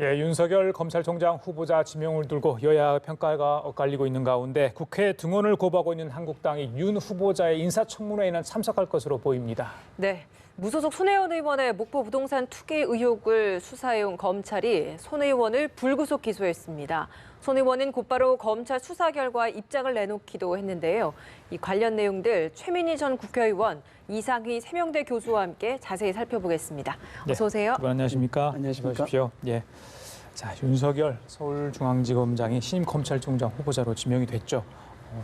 예, 윤석열 검찰총장 후보자 지명을 두고 여야 평가가 엇갈리고 있는 가운데 국회 등원을 고부하고 있는 한국당이 윤 후보자의 인사청문회에는 참석할 것으로 보입니다. 네, 무소속 손혜원 의원의 목포 부동산 투기 의혹을 수사해온 검찰이 손 의원을 불구속 기소했습니다. 손 의원은 곧바로 검찰 수사 결과에 입장을 내놓기도 했는데요. 이 관련 내용들 최민희 전 국회의원, 이상희 세명대 교수와 함께 자세히 살펴보겠습니다. 어서 오세요. 네, 안녕하십니까? 안녕하십니까? 오십시오. 예. 자, 윤석열 서울중앙지검장이 신임 검찰총장 후보자로 지명이 됐죠.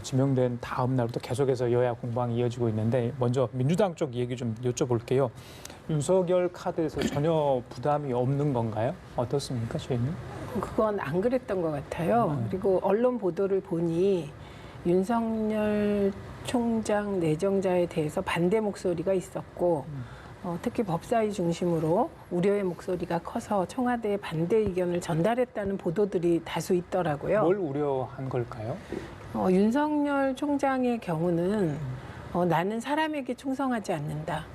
지명된 다음 날부터 계속해서 여야 공방이 이어지고 있는데 먼저 민주당 쪽 얘기 좀 여쭤볼게요. 윤석열 카드에서 전혀 부담이 없는 건가요? 어떻습니까, 최인님? 그건 안 그랬던 것 같아요. 그리고 언론 보도를 보니 윤석열 총장 내정자에 대해서 반대 목소리가 있었고 특히 법사위 중심으로 우려의 목소리가 커서 청와대에 반대 의견을 전달했다는 보도들이 다수 있더라고요. 뭘 우려한 걸까요? 윤석열 총장의 경우는 나는 사람에게 충성하지 않는다.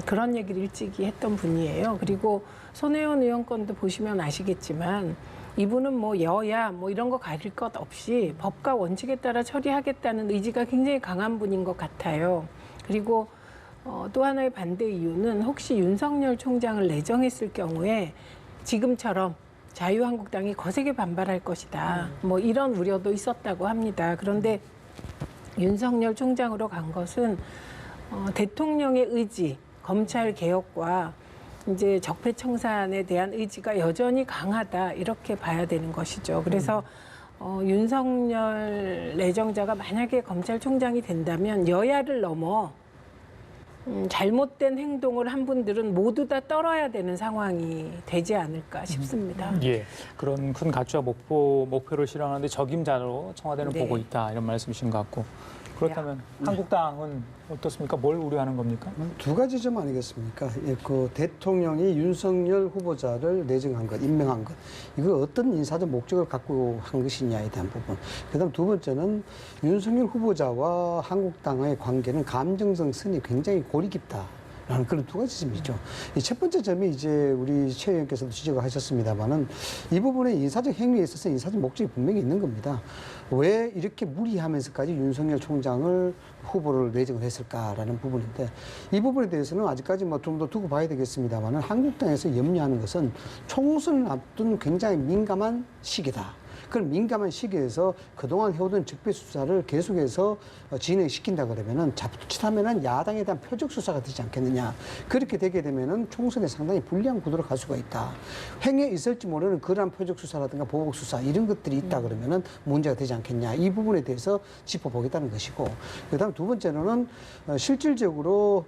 그런 얘기를 일찍이 했던 분이에요. 그리고 손혜원 의원 건도 보시면 아시겠지만 이분은 뭐 여야 뭐 이런 거 가릴 것 없이 법과 원칙에 따라 처리하겠다는 의지가 굉장히 강한 분인 것 같아요. 그리고 또 하나의 반대 이유는 혹시 윤석열 총장을 내정했을 경우에 지금처럼 자유한국당이 거세게 반발할 것이다. 뭐 이런 우려도 있었다고 합니다. 그런데 윤석열 총장으로 간 것은 대통령의 의지, 검찰 개혁과 이제 적폐청산에 대한 의지가 여전히 강하다 이렇게 봐야 되는 것이죠. 그래서 윤석열 내정자가 만약에 검찰총장이 된다면 여야를 넘어 잘못된 행동을 한 분들은 모두 다 떨어야 되는 상황이 되지 않을까 싶습니다. 예, 그런 큰 가치와 목표를 실현하는데 적임자로 청와대는 네. 보고 있다 이런 말씀이신 것 같고 그렇다면 한국당은 어떻습니까? 뭘 우려하는 겁니까? 두 가지 점 아니겠습니까? 예, 그 대통령이 윤석열 후보자를 내정한 것, 임명한 것, 이거 어떤 인사적 목적을 갖고 한 것이냐에 대한 부분. 그다음 두 번째는 윤석열 후보자와 한국당의 관계는 감정성 선이 굉장히 골이 깊다. 라는 그런 두 가지 점이죠. 이 첫 번째 점이 이제 우리 최 의원께서도 지적을 하셨습니다만은 이 부분에 인사적 행위에 있어서 인사적 목적이 분명히 있는 겁니다. 왜 이렇게 무리하면서까지 윤석열 총장을 후보를 내정을 했을까라는 부분인데 이 부분에 대해서는 아직까지 뭐 좀 더 두고 봐야 되겠습니다만은 한국당에서 염려하는 것은 총선을 앞둔 굉장히 민감한 시기다. 그런 민감한 시기에서 그동안 해오던 적폐 수사를 계속해서 진행시킨다 그러면은 자칫하면은 야당에 대한 표적 수사가 되지 않겠느냐. 그렇게 되게 되면은 총선에 상당히 불리한 구도로 갈 수가 있다. 행에 있을지 모르는 그러한 표적 수사라든가 보복 수사 이런 것들이 있다 그러면은 문제가 되지 않겠냐. 이 부분에 대해서 짚어보겠다는 것이고. 그다음 두 번째로는 실질적으로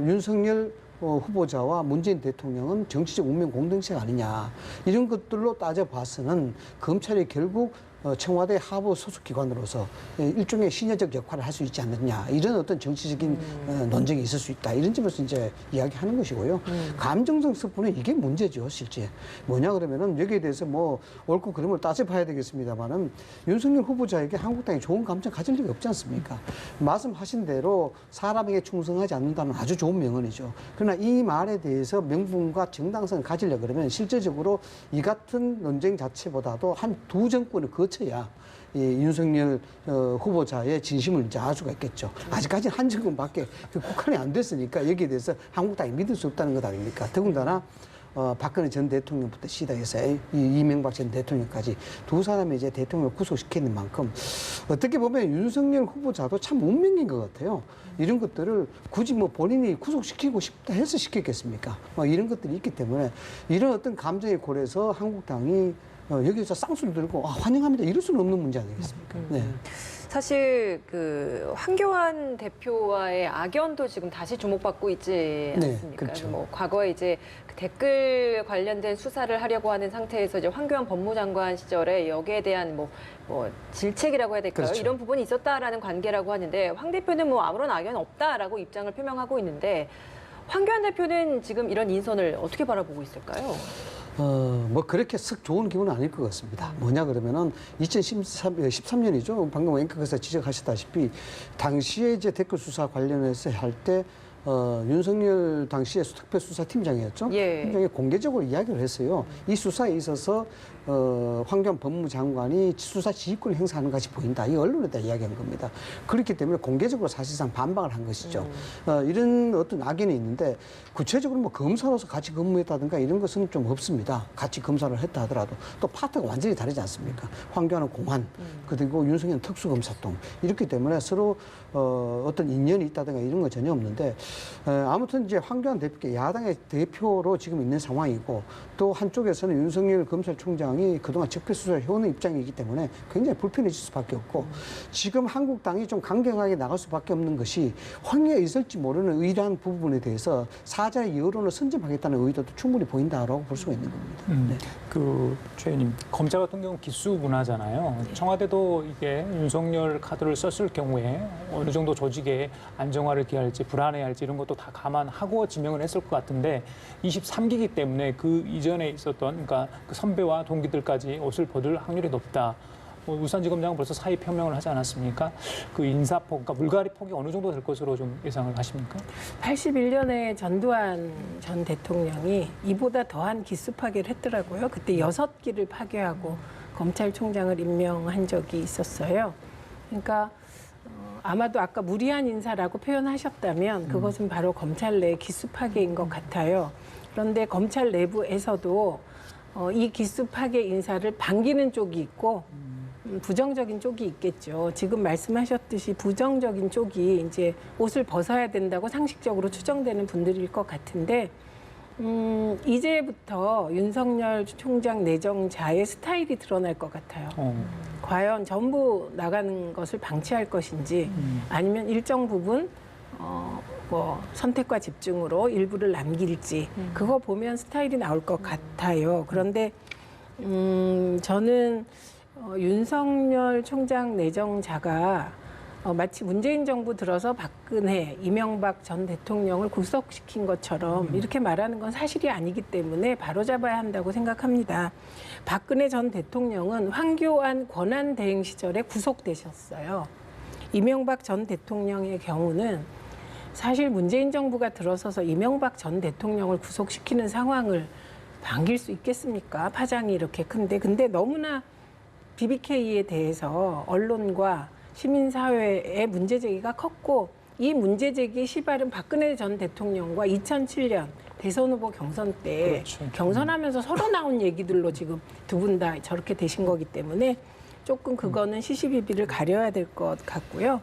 윤석열 후보자와 문재인 대통령은 정치적 운명 공동체가 아니냐. 이런 것들로 따져봐서는 검찰이 결국 청와대 하부 소속 기관으로서 일종의 신여적 역할을 할 수 있지 않느냐. 이런 어떤 정치적인 논쟁이 있을 수 있다. 이런 점에서 이제 이야기하는 것이고요. 감정성 습부는 이게 문제죠, 실제. 뭐냐 그러면은 여기에 대해서 뭐 옳고 그름을 따져봐야 되겠습니다만은 윤석열 후보자에게 한국당이 좋은 감정 가질 리가 없지 않습니까? 말씀하신 대로 사람에게 충성하지 않는다는 아주 좋은 명언이죠. 그러나 이 말에 대해서 명분과 정당성을 가지려 그러면 실제적으로 이 같은 논쟁 자체보다도 한 두 정권을 거쳐야 이 윤석열 후보자의 진심을 이제 알 수가 있겠죠. 아직까지는 한 정권밖에 국한이 안 됐으니까 여기에 대해서 한국당이 믿을 수 없다는 것 아닙니까? 더군다나 박근혜 전 대통령부터 시작해서 이명박 전 대통령까지 두 사람이 이제 대통령을 구속시키는 만큼 어떻게 보면 윤석열 후보자도 참 운명인 것 같아요. 이런 것들을 굳이 뭐 본인이 구속시키고 싶다 해서 시켰겠습니까? 이런 것들이 있기 때문에 이런 어떤 감정에 골해서 한국당이 여기서 쌍수를 들고 환영합니다. 이럴 수는 없는 문제 아니겠습니까? 네. 사실 그 황교안 대표와의 악연도 지금 다시 주목받고 있지 않습니까? 네, 그렇죠. 뭐 과거에 이제 그 댓글 관련된 수사를 하려고 하는 상태에서 이제 황교안 법무장관 시절에 여기에 대한 뭐 질책이라고 해야 될까요? 그렇죠. 이런 부분이 있었다라는 관계라고 하는데 황 대표는 뭐 아무런 악연 없다라고 입장을 표명하고 있는데 황교안 대표는 지금 이런 인선을 어떻게 바라보고 있을까요? 뭐 그렇게 썩 좋은 기분은 아닐 것 같습니다. 뭐냐 그러면은 2013년이죠. 방금 앵커께서 지적하셨다시피 당시에 이제 댓글 수사 관련해서 할 때 윤석열 당시에 특별수사팀장이었죠. 예. 팀장이 공개적으로 이야기를 했어요. 이 수사에 있어서 황교안 법무장관이 수사 지휘권을 행사하는 것이 보인다. 이 언론에다 이야기한 겁니다. 그렇기 때문에 공개적으로 사실상 반박을 한 것이죠. 이런 어떤 악연이 있는데 구체적으로 뭐 검사로서 같이 근무했다든가 이런 것은 좀 없습니다. 같이 검사를 했다 하더라도 또 파트가 완전히 다르지 않습니까? 황교안은 공안, 그리고 윤석열은 특수검사동 이렇기 때문에 서로 어떤 인연이 있다든가 이런 건 전혀 없는데 아무튼 이제 황교안 대표께 야당의 대표로 지금 있는 상황이고 또 한쪽에서는 윤석열 검찰총장이 그동안 적폐수사를 해오는 입장이기 때문에 굉장히 불편해질 수밖에 없고 지금 한국당이 좀 강경하게 나갈 수밖에 없는 것이 황해에 있을지 모르는 의란 부분에 대해서 사자의 여론을 선점하겠다는 의도도 충분히 보인다라고 볼 수가 있는 겁니다. 네. 최 의원님, 검찰 같은 경우 기수 문화잖아요. 청와대도 이게 윤석열 카드를 썼을 경우에 어느 정도 조직의 안정화를 기할지 불안해할지 이런 것도 다 감안하고 지명을 했을 것 같은데 23기이기 때문에 그 이전에 있었던 그러니까 그 선배와 동기들까지 옷을 벗을 확률이 높다. 울산지검장은 벌써 사의 표명을 하지 않았습니까? 그 인사폭, 그러니까 물갈이 폭이 어느 정도 될 것으로 좀 예상을 하십니까? 81년에 전두환 전 대통령이 이보다 더한 기수 파괴를 했더라고요. 그때 6기를 파괴하고 검찰총장을 임명한 적이 있었어요. 그러니까 아마도 아까 무리한 인사라고 표현하셨다면 그것은 바로 검찰 내 기수 파괴인 것 같아요. 그런데 검찰 내부에서도 이 기수 파괴 인사를 반기는 쪽이 있고 부정적인 쪽이 있겠죠. 지금 말씀하셨듯이 부정적인 쪽이 이제 옷을 벗어야 된다고 상식적으로 추정되는 분들일 것 같은데 이제부터 윤석열 총장 내정자의 스타일이 드러날 것 같아요. 과연 전부 나가는 것을 방치할 것인지 아니면 일정 부분 뭐 선택과 집중으로 일부를 남길지 그거 보면 스타일이 나올 것 같아요. 그런데 저는 윤석열 총장 내정자가 마치 문재인 정부 들어서 박근혜, 이명박 전 대통령을 구속시킨 것처럼 이렇게 말하는 건 사실이 아니기 때문에 바로잡아야 한다고 생각합니다. 박근혜 전 대통령은 황교안 권한대행 시절에 구속되셨어요. 이명박 전 대통령의 경우는 사실 문재인 정부가 들어서서 이명박 전 대통령을 구속시키는 상황을 반길 수 있겠습니까? 파장이 이렇게 큰데. 근데 너무나 BBK에 대해서 언론과 시민사회의 문제제기가 컸고 이 문제제기의 시발은 박근혜 전 대통령과 2007년 대선 후보 경선 때 그렇죠. 경선하면서 서로 나온 얘기들로 지금 두 분 다 저렇게 되신 거기 때문에 조금 그거는 시시비비를 가려야 될 것 같고요.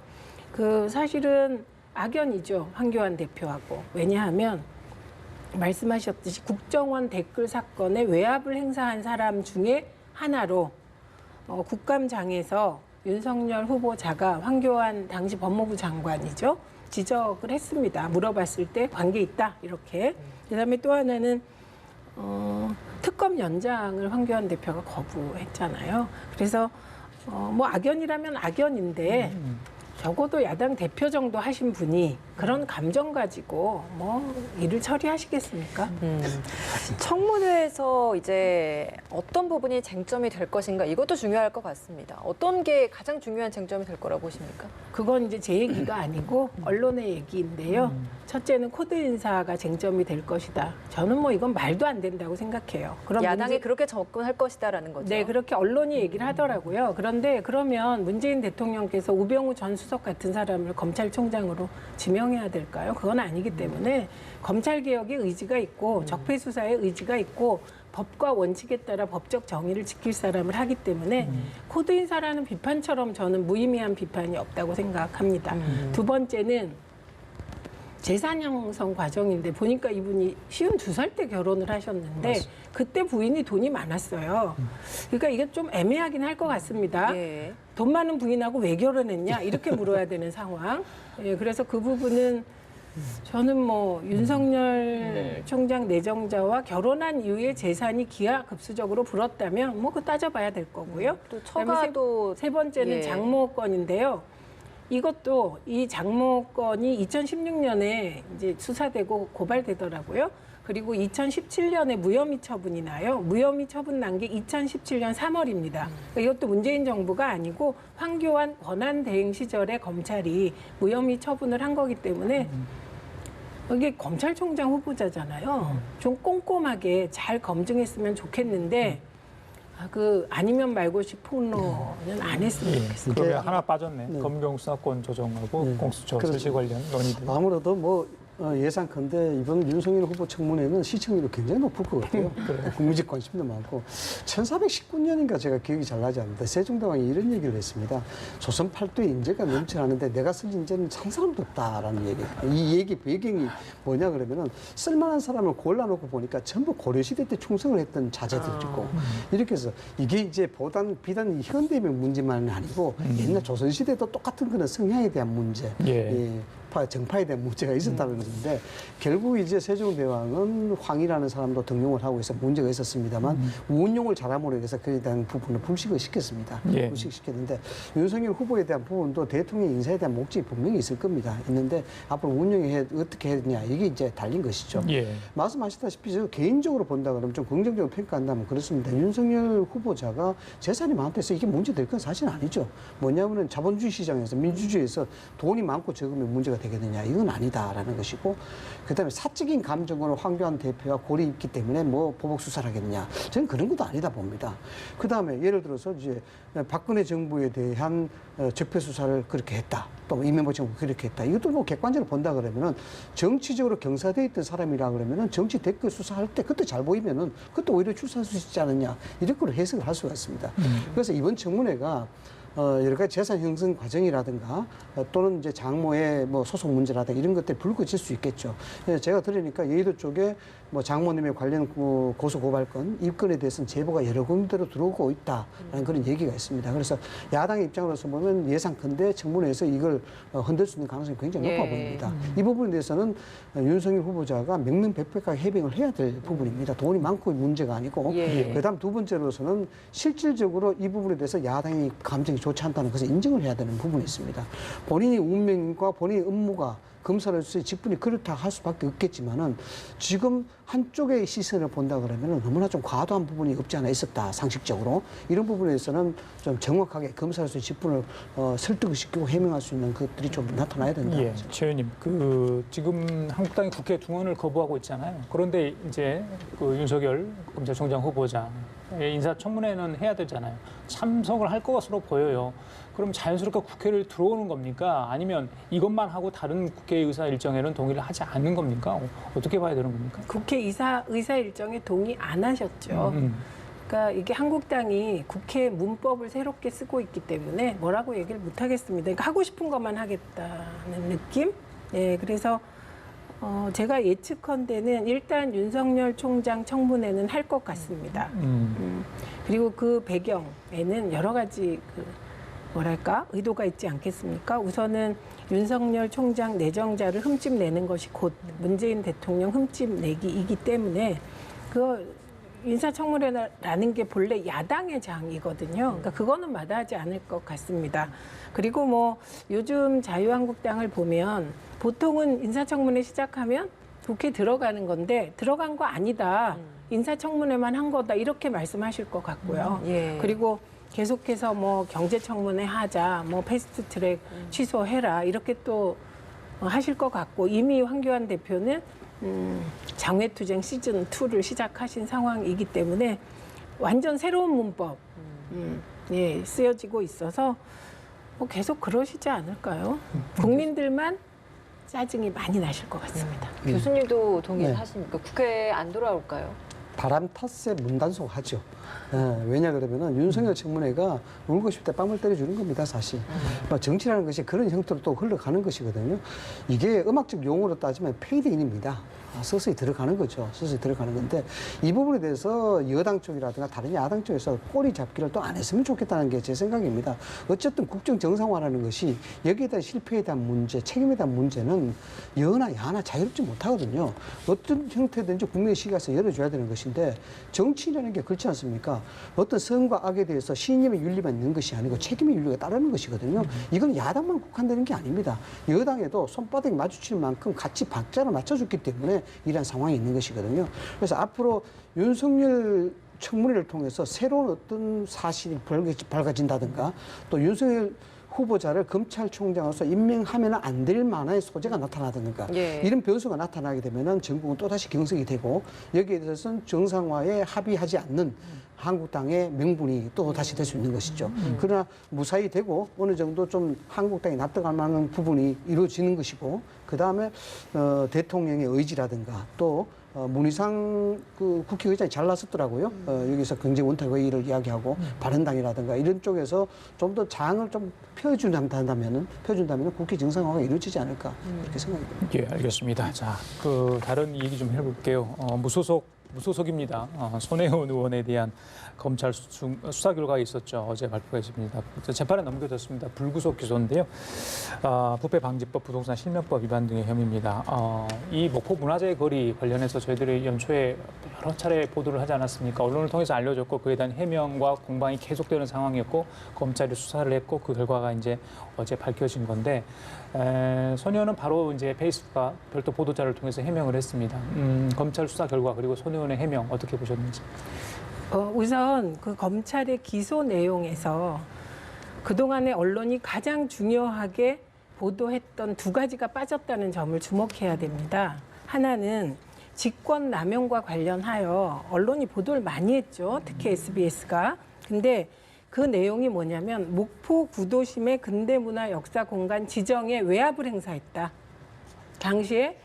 그 사실은 악연이죠. 황교안 대표하고. 왜냐하면 말씀하셨듯이 국정원 댓글 사건에 외압을 행사한 사람 중에 하나로 국감장에서 윤석열 후보자가 황교안 당시 법무부 장관이죠. 지적을 했습니다. 물어봤을 때 관계 있다 이렇게. 그다음에 또 하나는 특검 연장을 황교안 대표가 거부했잖아요. 그래서 뭐 악연이라면 악연인데 적어도 야당 대표 정도 하신 분이 그런 감정 가지고 뭐 일을 처리하시겠습니까? 청문회에서 이제 어떤 부분이 쟁점이 될 것인가 이것도 중요할 것 같습니다. 어떤 게 가장 중요한 쟁점이 될 거라고 보십니까? 그건 이제 제 얘기가 아니고 언론의 얘기인데요. 첫째는 코드 인사가 쟁점이 될 것이다. 저는 뭐 이건 말도 안 된다고 생각해요. 그럼 야당이 그렇게 접근할 것이다라는 거죠. 네, 그렇게 언론이 얘기를 하더라고요. 그런데 그러면 문재인 대통령께서 우병우 전 수석 같은 사람을 검찰총장으로 지명해야 될까요? 그건 아니기 때문에 검찰개혁의 의지가 있고 적폐수사의 의지가 있고 법과 원칙에 따라 법적 정의를 지킬 사람을 하기 때문에 코드 인사라는 비판처럼 저는 무의미한 비판이 없다고 생각합니다. 두 번째는 재산 형성 과정인데 보니까 이분이 52살 때 결혼을 하셨는데 맞습니다. 그때 부인이 돈이 많았어요. 그러니까 이게 좀 애매하긴 할 것 같습니다. 예. 돈 많은 부인하고 왜 결혼했냐 이렇게 물어야 되는 상황. 예, 그래서 그 부분은 저는 뭐 윤석열 총장 내정자와 결혼한 이후에 재산이 기하급수적으로 불었다면 뭐 그거 따져봐야 될 거고요. 또 처가도 세 번째는 예. 장모 건인데요. 이것도 이 장모 건이 2016년에 이제 수사되고 고발되더라고요. 그리고 2017년에 무혐의 처분이 나요. 무혐의 처분 난 게 2017년 3월입니다. 그러니까 이것도 문재인 정부가 아니고 황교안 권한대행 시절에 검찰이 무혐의 처분을 한 거기 때문에 이게 검찰총장 후보자잖아요. 좀 꼼꼼하게 잘 검증했으면 좋겠는데 아니면 말고식 폭로는 안 했으면 좋겠어요. 그러면 하나 빠졌네. 네. 검경 수사권 조정하고 네. 공수처 그렇죠. 설치 관련 논의들. 아무래도 뭐 예상컨대 이번 윤석열 후보 청문회는 시청률이 굉장히 높을 것 같아요. 국민적 관심도 많고 1419년인가 제가 기억이 잘 나지 않는데 세종대왕이 이런 얘기를 했습니다. 조선 팔도에 인재가 넘쳐나는데 내가 쓸 인재는 한 사람도 없다라는 얘기. 이 얘기 배경이 뭐냐 그러면은 쓸만한 사람을 골라놓고 보니까 전부 고려시대 때 충성을 했던 자제들이고 이렇게 해서 이게 이제 비단 현대의 문제만은 아니고 옛날 조선시대도 똑같은 그런 성향에 대한 문제. 예. 정파에 대한 문제가 있었다는 것인데 결국 이제 세종대왕은 황이라는 사람도 등용을 하고 해서 문제가 있었습니다만 운용을 잘함으로 해서 그에 대한 부분을 불식을 시켰습니다. 예. 불식시켰는데 윤석열 후보에 대한 부분도 대통령 인사에 대한 목적이 분명히 있을 겁니다. 있는데 앞으로 운영에 어떻게 해야 되냐 이게 이제 달린 것이죠. 예. 말씀하셨다시피 저 개인적으로 본다 그러면 좀 긍정적으로 평가한다면 그렇습니다. 윤석열 후보자가 재산이 많다해서 이게 문제될 건 사실 아니죠. 뭐냐면은 자본주의 시장에서 민주주의에서 돈이 많고 적으면 문제가 되겠느냐 이건 아니다라는 것이고 그다음에 사적인 감정으로 황교안 대표와 골이 있기 때문에 뭐 보복 수사를 하겠느냐 저는 그런 것도 아니다 봅니다. 그다음에 예를 들어서 이제 박근혜 정부에 대한 적폐 수사를 그렇게 했다. 또 이명박 정부 그렇게 했다. 이것도 뭐 객관적으로 본다 그러면은 정치적으로 경사돼 있던 사람이라 그러면은 정치 댓글 수사할 때 그때 잘 보이면은 그때 오히려 출사할 수 있지 않느냐 이렇게 해석을 할 수가 있습니다. 그래서 이번 청문회가 여러 가지 재산 형성 과정이라든가 또는 이제 장모의 뭐 소송 문제라든가 이런 것들이 불거질 수 있겠죠. 제가 들으니까 여의도 쪽에 뭐 장모님의 관련 고소 고발건, 입건에 대해서는 제보가 여러 군데로 들어오고 있다라는 그런 얘기가 있습니다. 그래서 야당의 입장으로서 보면 예상컨대 청문회에서 이걸 흔들 수 있는 가능성이 굉장히 높아 보입니다. 이 부분에 대해서는 윤석열 후보자가 명명백백하게 해명을 해야 될 부분입니다. 돈이 많고 문제가 아니고 그다음 두 번째로서는 실질적으로 이 부분에 대해서 야당이 감정이 좋지 않다는 것을 인정을 해야 되는 부분이 있습니다. 본인이 운명과 본인의 업무가 검사로서의 직분이 그렇다 할 수밖에 없겠지만은 지금 한쪽의 시선을 본다 그러면은 너무나 좀 과도한 부분이 없지 않아 있었다 상식적으로 이런 부분에서는 좀 정확하게 검사로서의 직분을 설득을 시키고 해명할 수 있는 것들이 좀 나타나야 된다. 예, 최 의원님, 지금 한국당이 국회 중원을 거부하고 있잖아요. 그런데 이제 윤석열 검찰총장 후보자 인사청문회는 해야 되잖아요. 참석을 할 것으로 보여요. 그럼 자연스럽게 국회를 들어오는 겁니까? 아니면 이것만 하고 다른 국회의사 일정에는 동의를 하지 않는 겁니까? 어떻게 봐야 되는 겁니까? 국회 의사 일정에 동의 안 하셨죠. 그러니까 이게 한국당이 국회 문법을 새롭게 쓰고 있기 때문에 뭐라고 얘기를 못 하겠습니다. 그러니까 하고 싶은 것만 하겠다는 느낌? 예, 그래서 제가 예측컨대는 일단 윤석열 총장 청문회는 할 것 같습니다. 그리고 그 배경에는 여러 가지 의도가 있지 않겠습니까? 우선은 윤석열 총장 내정자를 흠집내는 것이 곧 문재인 대통령 흠집내기이기 때문에 인사청문회라는 게 본래 야당의 장이거든요. 그러니까 그거는 마다하지 않을 것 같습니다. 그리고 뭐 요즘 자유한국당을 보면 보통은 인사청문회 시작하면 국회 들어가는 건데 들어간 거 아니다. 인사청문회만 한 거다. 이렇게 말씀하실 것 같고요. 그리고 계속해서 뭐 경제청문회 하자, 뭐 패스트트랙 취소해라 이렇게 또 하실 것 같고 이미 황교안 대표는 장외투쟁 시즌 2를 시작하신 상황이기 때문에 완전 새로운 문법 쓰여지고 있어서 뭐 계속 그러시지 않을까요? 국민들만 짜증이 많이 나실 것 같습니다. 교수님도 동의하십니까? 국회에 안 돌아올까요? 바람 탓에 문단속 하죠. 왜냐 그러면은 윤석열 청문회가 울고 싶을 때 뺨을 때려주는 겁니다, 사실. 정치라는 것이 그런 형태로 또 흘러가는 것이거든요. 이게 음악적 용어로 따지면 페이드인입니다. 서서히 들어가는 거죠. 서서히 들어가는 건데 이 부분에 대해서 여당 쪽이라든가 다른 야당 쪽에서 꼬리 잡기를 또 안 했으면 좋겠다는 게 제 생각입니다. 어쨌든 국정 정상화라는 것이 여기에 대한 실패에 대한 문제, 책임에 대한 문제는 여나 야나 자유롭지 못하거든요. 어떤 형태든지 국민의 시각에서 열어줘야 되는 것인데 정치라는 게 그렇지 않습니까? 어떤 선과 악에 대해서 신임의 윤리만 있는 것이 아니고 책임의 윤리가 따르는 것이거든요. 이건 야당만 국한되는 게 아닙니다. 여당에도 손바닥이 마주칠 만큼 같이 박자를 맞춰줬기 때문에 이런 상황이 있는 것이거든요. 그래서 앞으로 윤석열 청문회를 통해서 새로운 어떤 사실이 밝아진다든가 또 윤석열 후보자를 검찰총장으로서 임명하면 안 될 만한 소재가 나타나든가 예. 이런 변수가 나타나게 되면은 전국은 또다시 경색이 되고 여기에 대해서는 정상화에 합의하지 않는 한국당의 명분이 또 다시 될 수 있는 것이죠. 그러나 무사히 되고 어느 정도 좀 한국당이 납득할 만한 부분이 이루어지는 것이고 그다음에 대통령의 의지라든가 또 문희상 그 국회의장이 잘 나섰더라고요. 여기서 경제원탁의의를 이야기하고 바른당이라든가 이런 쪽에서 좀 더 장을 좀 펴준다면은 국회 정상화가 이루어지지 않을까 그렇게 생각이 듭니다. 예, 알겠습니다. 자, 그 다른 얘기 좀 해볼게요. 무소속입니다. 손혜원 의원에 대한 검찰 수사 결과가 있었죠. 어제 발표했습니다. 재판에 넘겨졌습니다. 불구속 기소인데요. 부패방지법, 부동산 실명법 위반 등의 혐의입니다. 이 목포 문화재 거리 관련해서 저희들이 연초에 여러 차례 보도를 하지 않았습니까? 언론을 통해서 알려졌고 그에 대한 해명과 공방이 계속되는 상황이었고 검찰이 수사를 했고 그 결과가 이제 어제 밝혀진 건데 손 의원은 바로 이제 페이스북과 별도 보도자를 통해서 해명을 했습니다. 검찰 수사 결과 그리고 손 의원의 해명 어떻게 보셨는지? 우선 그 검찰의 기소 내용에서 그동안에 언론이 가장 중요하게 보도했던 두 가지가 빠졌다는 점을 주목해야 됩니다. 하나는 직권 남용과 관련하여 언론이 보도를 많이 했죠. 특히 SBS가. 근데 그 내용이 뭐냐면 목포 구도심의 근대문화 역사공간 지정에 외압을 행사했다. 당시에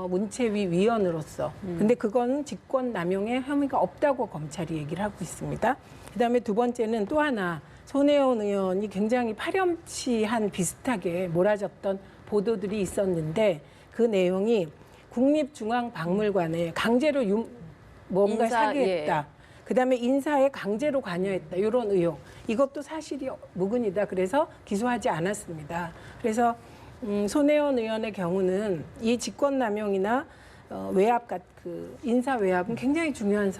문체위 위원으로서. 근데 그건 직권 남용의 혐의가 없다고 검찰이 얘기를 하고 있습니다. 그다음에 두 번째는 또 하나 손혜원 의원이 굉장히 파렴치한 비슷하게 몰아졌던 보도들이 있었는데 그 내용이 국립중앙박물관에 강제로 뭔가 사기했다. 예. 그다음에 인사에 강제로 관여했다. 이런 의혹. 이것도 사실이 무근이다. 그래서 기소하지 않았습니다. 그래서 손혜원 의원의 경우는 이 직권남용이나 외압, 그 인사 외압은 굉장히 중요한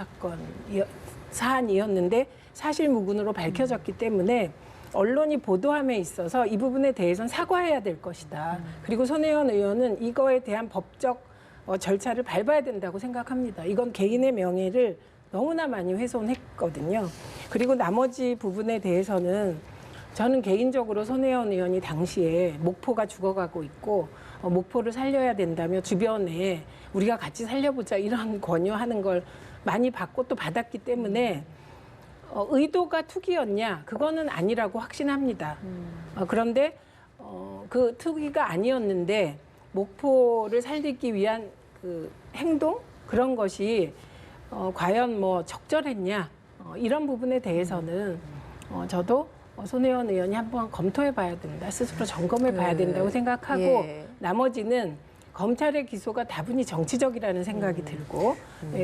사안이었는데 사실무근으로 밝혀졌기 때문에 언론이 보도함에 있어서 이 부분에 대해서는 사과해야 될 것이다. 그리고 손혜원 의원은 이거에 대한 법적 절차를 밟아야 된다고 생각합니다. 이건 개인의 명예를 너무나 많이 훼손했거든요. 그리고 나머지 부분에 대해서는 저는 개인적으로 손혜원 의원이 당시에 목포가 죽어가고 있고 목포를 살려야 된다며 주변에 우리가 같이 살려보자 이런 권유하는 걸 많이 받고 또 받았기 때문에 의도가 투기였냐? 그거는 아니라고 확신합니다. 그런데 그 투기가 아니었는데 목포를 살리기 위한 그 행동 그런 것이 과연 뭐 적절했냐? 이런 부분에 대해서는 저도 손혜원 의원이 한번 검토해봐야 된다. 스스로 점검해봐야 된다고 생각하고 예. 나머지는 검찰의 기소가 다분히 정치적이라는 생각이 들고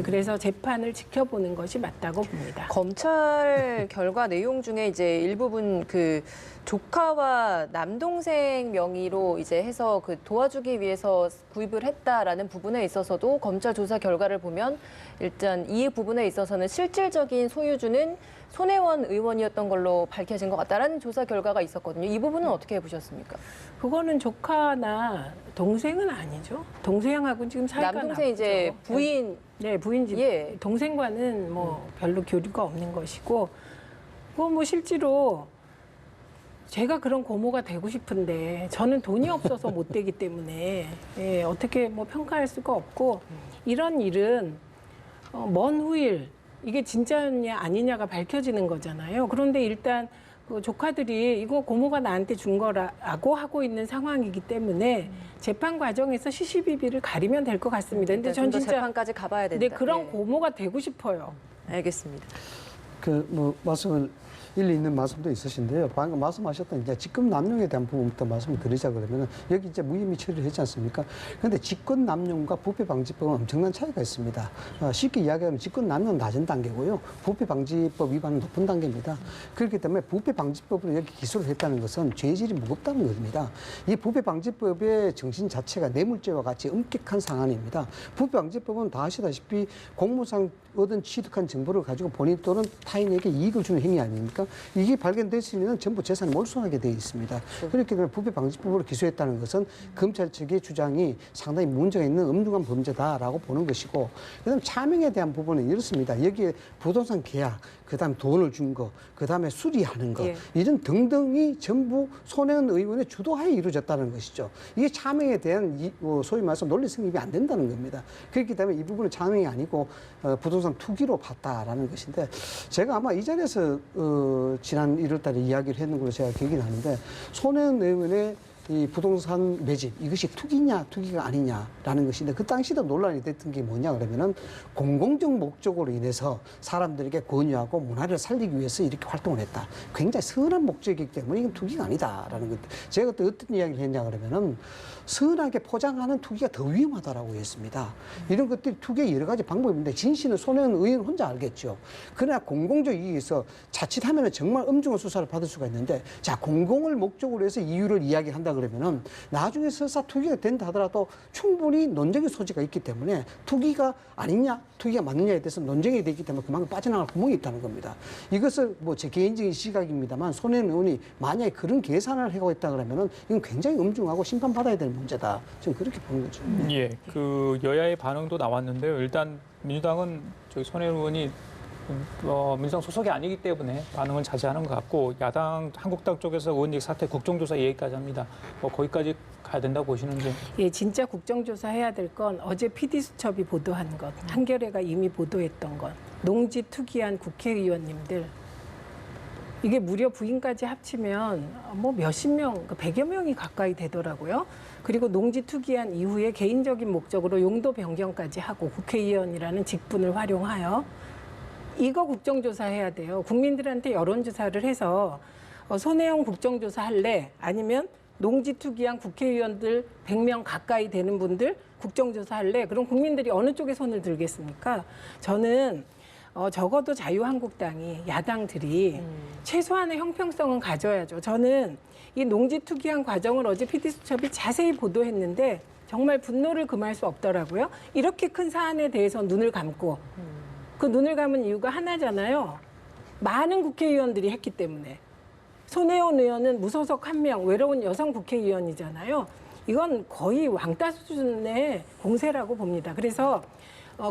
그래서 재판을 지켜보는 것이 맞다고 봅니다. 검찰 결과 내용 중에 이제 일부분 그 조카와 남동생 명의로 이제 해서 그 도와주기 위해서 구입을 했다라는 부분에 있어서도 검찰 조사 결과를 보면 일단 이 부분에 있어서는 실질적인 소유주는 손혜원 의원이었던 걸로 밝혀진 것 같다라는 조사 결과가 있었거든요. 이 부분은 어떻게 보셨습니까? 그거는 조카나 동생은 아니죠. 동생하고는 지금 사이가 남동생 나쁘죠. 이제 부인 네, 부인 집 예. 동생과는 뭐 별로 교류가 없는 것이고 그거 뭐 실제로 제가 그런 고모가 되고 싶은데 저는 돈이 없어서 못 되기 때문에 예, 어떻게 뭐 평가할 수가 없고 이런 일은 먼 후일 이게 진짜냐 아니냐가 밝혀지는 거잖아요. 그런데 일단 그 조카들이 이거 고모가 나한테 준 거라고 하고 있는 상황이기 때문에 재판 과정에서 시시비비를 가리면 될 것 같습니다. 근데 전 진짜 재판까지 가봐야 된다. 네, 그런 예. 고모가 되고 싶어요. 알겠습니다. 그 뭐 말씀을 일리 있는 말씀도 있으신데요. 방금 말씀하셨던 이제 직권 남용에 대한 부분부터 말씀을 드리자 그러면은 여기 이제 무혐의 처리를 했지 않습니까? 그런데 직권 남용과 부패 방지법은 엄청난 차이가 있습니다. 쉽게 이야기하면 직권 남용은 낮은 단계고요. 부패 방지법 위반은 높은 단계입니다. 그렇기 때문에 부패 방지법으로 여기 기소를 했다는 것은 죄질이 무겁다는 겁니다. 이 부패 방지법의 정신 자체가 뇌물죄와 같이 엄격한 상한입니다. 부패 방지법은 다 아시다시피 공무상 얻은 취득한 정보를 가지고 본인 또는 타인에게 이익을 주는 행위 아닙니까? 않습니까? 이게 발견됐으면 전부 재산이 몰손하게 되어 있습니다. 그렇기 때문에 부패방지법으로 기소했다는 것은 검찰 측의 주장이 상당히 문제가 있는 엄중한 범죄다라고 보는 것이고, 그다음 차명에 대한 부분은 이렇습니다. 여기에 부동산 계약, 그다음 돈을 준 거, 그다음에 수리하는 거, 예. 이런 등등이 전부 손혜원 의원의 주도하에 이루어졌다는 것이죠. 이게 차명에 대한 소위 말해서 논리 성립이 안 된다는 겁니다. 그렇기 때문에 이 부분은 차명이 아니고 부동산 투기로 봤다라는 것인데, 제가 아마 이 자리에서 지난 1월달에 이야기를 했는 걸로 제가 기억이 나는데, 손혜원 의원의 이 부동산 매집, 이것이 투기냐 투기가 아니냐라는 것인데, 그 당시도 논란이 됐던 게 뭐냐 그러면은 공공적 목적으로 인해서 사람들에게 권유하고 문화를 살리기 위해서 이렇게 활동을 했다. 굉장히 선한 목적이기 때문에 이건 투기가 아니다라는 것. 제가 또 어떤 이야기를 했냐 그러면은 선하게 포장하는 투기가 더 위험하다라고 했습니다. 이런 것들이 투기의 여러 가지 방법인데, 진실은 손혜원 의원 혼자 알겠죠. 그러나 공공적 이익에서 자칫하면은 정말 엄중한 수사를 받을 수가 있는데, 자, 공공을 목적으로 해서 이유를 이야기한다 그러면은 나중에 설사 투기가 된다 하더라도 충분히 논쟁의 소지가 있기 때문에 투기가 아니냐, 투기가 맞느냐에 대해서 논쟁이 되기 때문에 그만큼 빠져나갈 구멍이 있다는 겁니다. 이것을 뭐 제 개인적인 시각입니다만, 손혜원 의원이 만약에 그런 계산을 하고 있다 그러면은 이건 굉장히 엄중하고 심판받아야 될 문제다. 저는 그렇게 보는 거죠. 예, 그 여야의 반응도 나왔는데요. 일단 민주당은 저기 손혜원 의원이 민주당 소속이 아니기 때문에 반응을 자제하는 것 같고, 야당 한국당 쪽에서 의원직 사퇴 국정조사 얘기까지 합니다. 거기까지 가야 된다고 보시는지? 예, 진짜 국정조사 해야 될 건 어제 PD수첩이 보도한 것, 한겨레가 이미 보도했던 것, 농지 투기한 국회의원님들, 이게 무려 부인까지 합치면 뭐 몇십 명, 100여 명이 가까이 되더라고요. 그리고 농지 투기한 이후에 개인적인 목적으로 용도 변경까지 하고 국회의원이라는 직분을 활용하여, 이거 국정조사 해야 돼요. 국민들한테 여론조사를 해서 손혜원 국정조사 할래? 아니면 농지 투기한 국회의원들 100명 가까이 되는 분들 국정조사 할래? 그럼 국민들이 어느 쪽에 손을 들겠습니까? 저는 적어도 자유한국당이, 야당들이 최소한의 형평성은 가져야죠. 저는 이 농지 투기한 과정을 어제 PD수첩이 자세히 보도했는데 정말 분노를 금할 수 없더라고요. 이렇게 큰 사안에 대해서 눈을 감고, 그 눈을 감은 이유가 하나잖아요. 많은 국회의원들이 했기 때문에. 손혜원 의원은 무소속 1명, 외로운 여성 국회의원이잖아요. 이건 거의 왕따 수준의 공세라고 봅니다. 그래서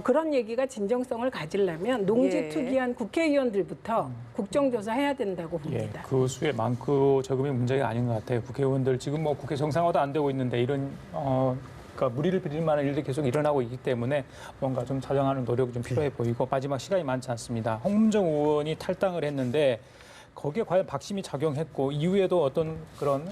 그런 얘기가 진정성을 가지려면 농지 예. 투기한 국회의원들부터 국정조사 해야 된다고 봅니다. 예, 그 수에 많고 적음이 문제가 아닌 것 같아요. 국회의원들 지금 뭐 국회 정상화도 안 되고 있는데 이런 그러니까 무리를 빚을 만한 일들이 계속 일어나고 있기 때문에 뭔가 좀 자정하는 노력이 좀 필요해 보이고, 마지막 시간이 많지 않습니다. 홍문정 의원이 탈당을 했는데 거기에 과연 박심이 작용했고 이후에도 어떤 그런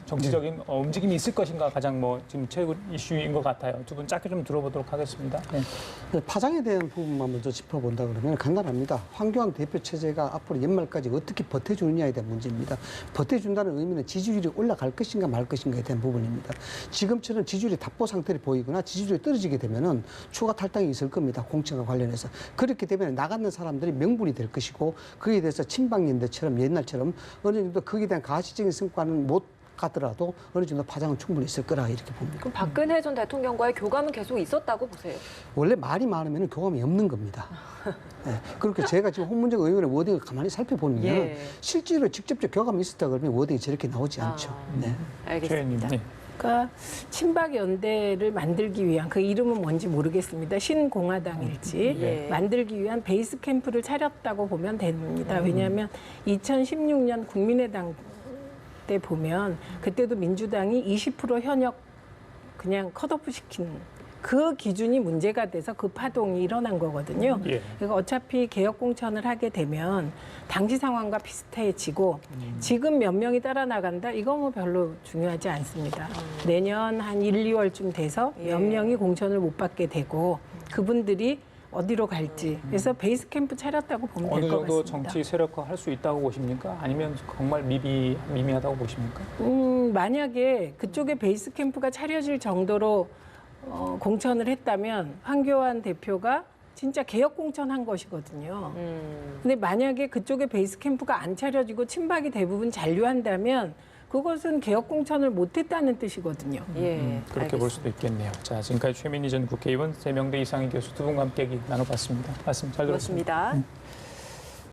정치적인 움직임이 있을 것인가, 가장 뭐 지금 최근 이슈인 것 같아요. 두 분 짧게 좀 들어보도록 하겠습니다. 네. 파장에 대한 부분만 먼저 짚어본다 그러면 간단합니다. 황교안 대표 체제가 앞으로 연말까지 어떻게 버텨주느냐에 대한 문제입니다. 버텨준다는 의미는 지지율이 올라갈 것인가 말 것인가에 대한 부분입니다. 지금처럼 지지율이 답보 상태를 보이거나 지지율이 떨어지게 되면은 추가 탈당이 있을 겁니다. 공천과 관련해서. 그렇게 되면 나가는 사람들이 명분이 될 것이고, 그에 대해서 친박연대처럼 옛날처럼 어느 정도 거기에 대한 가시적인 성과는 못 가더라도 어느 정도 파장은 충분히 있을 거라 이렇게 봅니다. 그럼 박근혜 전 대통령과의 교감은 계속 있었다고 보세요? 원래 말이 많으면 교감이 없는 겁니다. 네, 그렇게 제가 지금 홍문정 의원의 워딩을 가만히 살펴보면 예. 실제로 직접적 교감이 있었다 그러면 워딩이 저렇게 나오지 않죠. 네. 알겠습니다. 최현님. 네. 그러니까 친박 연대를 만들기 위한, 그 이름은 뭔지 모르겠습니다. 신공화당일지 예. 만들기 위한 베이스 캠프를 차렸다고 보면 됩니다. 왜냐하면 2016년 국민의당 때 보면 그때도 민주당이 20% 현역 그냥 컷오프 시킨 그 기준이 문제가 돼서 그 파동이 일어난 거거든요. 예. 그러니까 어차피 개혁 공천을 하게 되면 당시 상황과 비슷해지고 지금 몇 명이 따라 나간다? 이거 뭐 별로 중요하지 않습니다. 내년 한 1, 2월쯤 돼서 몇 예. 명이 공천을 못 받게 되고 그분들이 어디로 갈지. 그래서 베이스 캠프 차렸다고 보면 어느 될 것 정도 같습니다. 정치 세력화 할 수 있다고 보십니까? 아니면 정말 미미하다고 보십니까? 만약에 그쪽에 베이스 캠프가 차려질 정도로 공천을 했다면 황교안 대표가 진짜 개혁 공천한 것이거든요. 근데 만약에 그쪽에 베이스 캠프가 안 차려지고 친박이 대부분 잔류한다면 그것은 개혁 공천을 못했다는 뜻이거든요. 예, 그렇게 볼 수도 있겠네요. 자, 지금까지 최민희 전 국회의원, 세명대 이상희 교수 두 분과 함께 얘기 나눠봤습니다. 말씀 잘 들었습니다. 그렇습니다.